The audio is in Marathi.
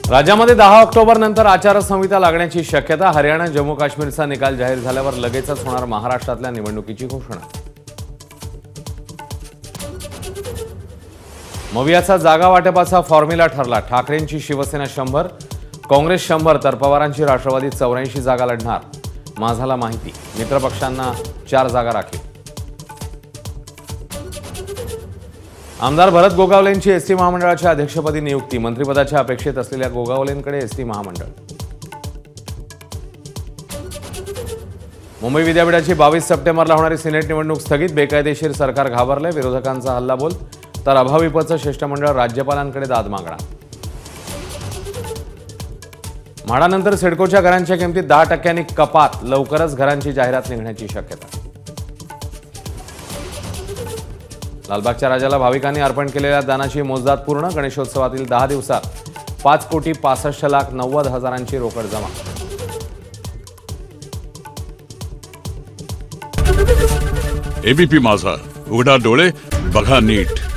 राज्यामध्ये 10 ऑक्टोबर नंतर आचारसंहिता लागण्याची शक्यता. हरियाणा जम्मू काश्मीरचा निकाल जाहीर झाल्यावर लगेचच होणार महाराष्ट्रातल्या निवडणुकीची घोषणा. मवियाचा जागा वाटपाचा फॉर्म्युला ठरला. ठाकरेंची शिवसेना 100, काँग्रेस 100 तर पवारांची राष्ट्रवादी 84 जागा लढणार. माझाला माहिती. मित्रपक्षांना 4 जागा राखीव. आमदार भरत गोगावलेंची एसटी महामंडळाच्या अध्यक्षपदी नियुक्ती. मंत्रिपदाच्या अपेक्षित असलेल्या गोगावलेंकडे एसटी महामंडळ. मुंबई विद्यापीठाची 22 सप्टेंबरला होणारी सिनेट निवडणूक स्थगित. बेकायदेशीर सरकार घाबरले. विरोधकांचा हल्लाबोल. तर अभाविपचं शिष्टमंडळ राज्यपालांकडे दाद मागणार. म्हाडानंतर सिडकोच्या घरांच्या किमतीत 10% कपात. लवकरच घरांची जाहिरात निघण्याची शक्यता. लालबागच्या राजाला भाविकांनी अर्पण केलेल्या दानाची मोजदाद पूर्ण. गणेशोत्सवातील 10 दिवसात 5,65,90,000 रोकड जमा. एबीपी माझा, उघडा डोळे बघा नीट.